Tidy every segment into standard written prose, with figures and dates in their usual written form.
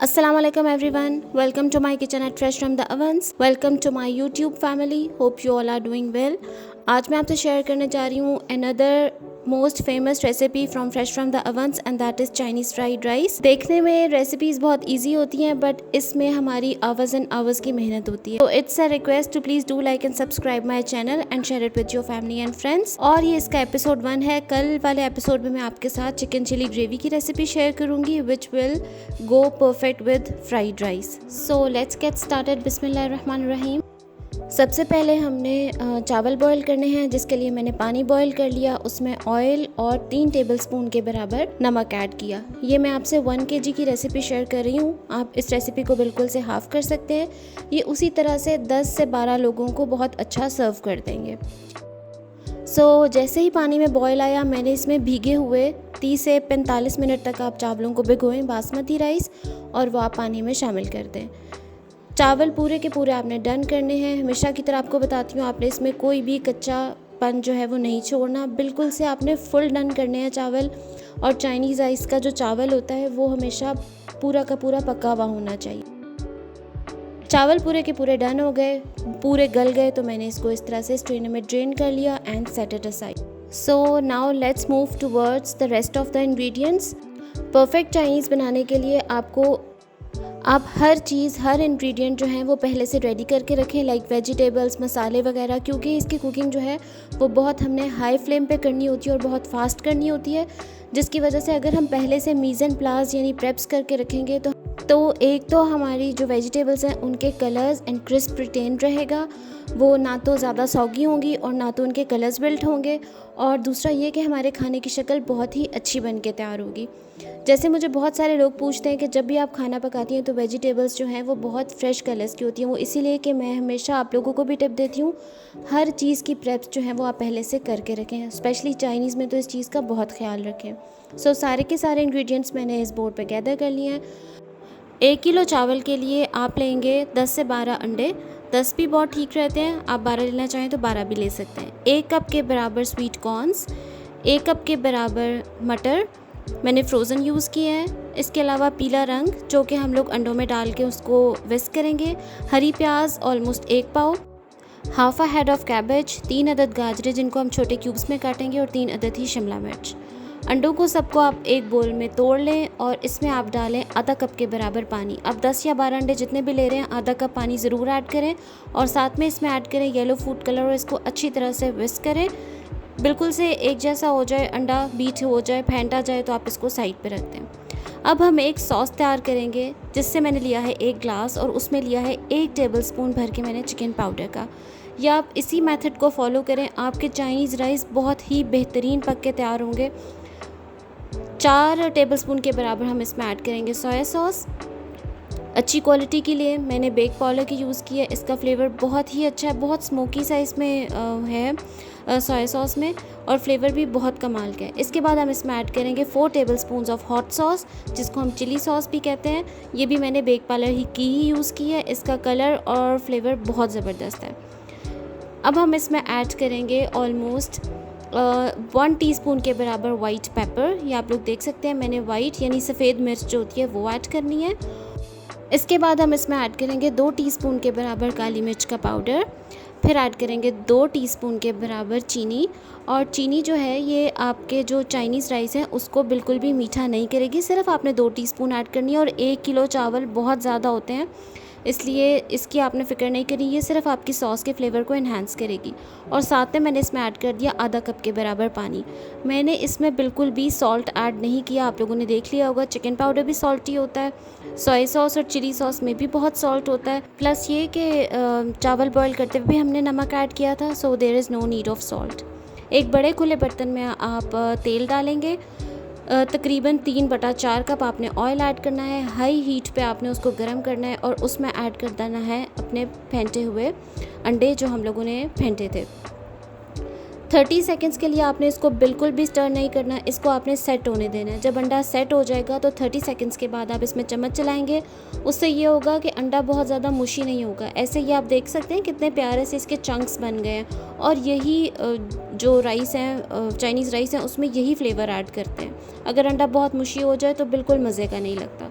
Assalamu alaikum everyone. Welcome to my kitchen at Fresh from the Ovens. Welcome to my YouTube family. Hope you all are doing well. आज मैं आपसे share करने जा रही हूँ another most famous recipe from Fresh from the Ovens and that is Chinese fried rice. देखने में recipes बहुत इजी होती हैं बट इसमें हमारी hours and hours की मेहनत होती है. So it's a request to please do like and subscribe my channel and share it with your family and friends. और ये इसका एपिसोड 1 है. कल वाले एपिसोड में मैं आपके साथ चिकन चिली ग्रेवी की रेसिपी शेयर करूँगी which will go perfect with fried rice. So let's get started. बिस्मिल्लाहिर्रहमानिर्रहीम. सबसे पहले हमने चावल बॉईल करने हैं जिसके लिए मैंने पानी बॉईल कर लिया. उसमें ऑयल और 3 टेबलस्पून के बराबर नमक ऐड किया. ये मैं आपसे 1 kg की रेसिपी शेयर कर रही हूँ. आप इस रेसिपी को बिल्कुल से हाफ़ कर सकते हैं. ये उसी तरह से 10 से 12 लोगों को बहुत अच्छा सर्व कर देंगे. जैसे ही पानी में बॉईल आया मैंने इसमें भीगे हुए 30 से 45 मिनट तक आप चावलों को भिगोएं बासमती राइस और वो आप पानी में शामिल कर दें. चावल पूरे के पूरे आपने डन करने हैं. हमेशा की तरह आपको बताती हूँ आपने इसमें कोई भी कच्चापन जो है वो नहीं छोड़ना. बिल्कुल से आपने फुल डन करने हैं चावल. और चाइनीज़ राइस का जो चावल होता है वो हमेशा पूरा का पूरा पका हुआ होना चाहिए. चावल पूरे के पूरे डन हो गए, पूरे गल गए तो मैंने इसको इस तरह से स्ट्रेनर में ड्रेन कर लिया and set it aside. So now let's move towards the rest of the ingredients. Perfect Chinese बनाने के लिए आप हर चीज़ हर इंग्रेडिएंट जो है वो पहले से रेडी करके रखें, लाइक वेजिटेबल्स, मसाले वगैरह, क्योंकि इसकी कुकिंग जो है वो बहुत हमने हाई फ्लेम पे करनी होती है और बहुत फास्ट करनी होती है, जिसकी वजह से अगर हम पहले से मीज़ एंड प्लास यानी प्रेप्स करके रखेंगे तो एक तो हमारी जो वेजिटेबल्स हैं उनके कलर्स एंड क्रिस्प रिटेन रहेगा, वो ना तो ज़्यादा सॉगी होंगी और ना तो उनके कलर्स बिल्ट होंगे, और दूसरा ये कि हमारे खाने की शक्ल बहुत ही अच्छी बन के तैयार होगी. जैसे मुझे बहुत सारे लोग पूछते हैं कि जब भी आप खाना पकाती हैं तो वेजिटेबल्स जो हैं वो बहुत फ्रेश कलर्स की होती हैं. वो इसीलिए कि मैं हमेशा आप लोगों को भी टिप देती हूँ हर चीज़ की प्रेप्स जो हैं वो आप पहले से करके रखें. स्पेशली चाइनीज़ में तो इस चीज़ का बहुत ख्याल रखें. सारे के सारे इंग्रेडिएंट्स मैंने इस बोर्ड पे गैदर कर लिए हैं. 1 किलो चावल के लिए आप लेंगे 10 से 12 अंडे. 10 भी बहुत ठीक रहते हैं, आप 12 लेना चाहें तो 12 भी ले सकते हैं. 1 कप के बराबर स्वीट कॉर्नस, 1 कप के बराबर मटर मैंने फ्रोज़न यूज़ किए हैं. इसके अलावा पीला रंग जो कि हम लोग अंडों में डाल के उसको विस्क करेंगे. हरी प्याज almost 1 pav, half a head of cabbage, 3 अदद गाजरें जिनको हम छोटे क्यूब्स में काटेंगे और 3 अदद ही शिमला मिर्च. अंडों को सबको आप एक बोल में तोड़ लें और इसमें आप डालें आधा कप के बराबर पानी. आप 10 या 12 अंडे जितने भी ले रहे हैं आधा कप पानी ज़रूर ऐड करें और साथ में इसमें ऐड करें येलो फूड कलर और इसको अच्छी तरह से विस्क करें. बिल्कुल से एक जैसा हो जाए, अंडा बीट हो जाए, फेंटा जाए तो आप इसको साइड पे रख दें. अब हम एक सॉस तैयार करेंगे जिससे मैंने लिया है 1 ग्लास और उसमें लिया है 1 टेबलस्पून भर के मैंने चिकन पाउडर का. या आप इसी मेथड को फॉलो करें, आपके चाइनीज़ राइस बहुत ही बेहतरीन पक के तैयार होंगे. 4 टेबलस्पून के बराबर हम इसमें ऐड करेंगे सोया सॉस. अच्छी क्वालिटी के लिए मैंने बेक पाउडर की यूज़ की है. इसका फ्लेवर बहुत ही अच्छा है, बहुत स्मोकी सा इसमें है सोया सॉस में, और फ्लेवर भी बहुत कमाल का है. इसके बाद हम इसमें ऐड करेंगे 4 टेबलस्पून ऑफ हॉट सॉस जिसको हम चिली सॉस भी कहते हैं. ये भी मैंने बेक पाउडर की ही यूज़ की है. इसका कलर और फ्लेवर बहुत ज़बरदस्त है. अब हम इसमें ऐड करेंगे ऑलमोस्ट 1 टीस्पून के बराबर वाइट पेपर. ये आप लोग देख सकते हैं मैंने वाइट यानी सफ़ेद मिर्च जो होती है वो ऐड करनी है. इसके बाद हम इसमें ऐड करेंगे 2 टीस्पून के बराबर काली मिर्च का पाउडर. फिर ऐड करेंगे 2 टीस्पून के बराबर चीनी. और चीनी जो है ये आपके जो चाइनीज़ राइस हैं उसको बिल्कुल भी मीठा नहीं करेगी. सिर्फ आपने 2 टीस्पून ऐड करनी है. और 1 किलो चावल बहुत ज़्यादा होते हैं इसलिए इसकी आपने फ़िक्र नहीं करी. ये सिर्फ आपकी सॉस के फ्लेवर को इन्हांस करेगी. और साथ में मैंने इसमें ऐड कर दिया आधा कप के बराबर पानी. मैंने इसमें बिल्कुल भी सॉल्ट ऐड नहीं किया. आप लोगों ने देख लिया होगा चिकन पाउडर भी सॉल्टी होता है, सोया सॉस और चिली सॉस में भी बहुत सॉल्ट होता है. प्लस ये कि चावल बॉईल करते हुए भी हमने नमक ऐड किया था. So there is no need of salt. एक बड़े खुले बर्तन में आप तेल डालेंगे. तकरीबन 3/4 कप आपने ऑयल ऐड करना है. हाई हीट पे आपने उसको गर्म करना है और उसमें ऐड कर देना है अपने फेंटे हुए अंडे जो हम लोगों ने फेंटे थे. 30 सेकंड्स के लिए आपने इसको बिल्कुल भी स्टर नहीं करना. इसको आपने सेट होने देना है. जब अंडा सेट हो जाएगा तो 30 सेकंड्स के बाद आप इसमें चम्मच चलाएंगे. उससे ये होगा कि अंडा बहुत ज़्यादा मुशी नहीं होगा. ऐसे ही आप देख सकते हैं कितने प्यारे से इसके चंक्स बन गए हैं. और यही जो राइस हैं चाइनीज़ राइस हैं उसमें यही फ्लेवर ऐड करते हैं. अगर अंडा बहुत मुशी हो जाए तो बिल्कुल मज़े का नहीं लगता.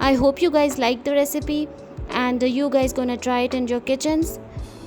I hope you guys like the recipe and you guys gonna try it in your kitchens.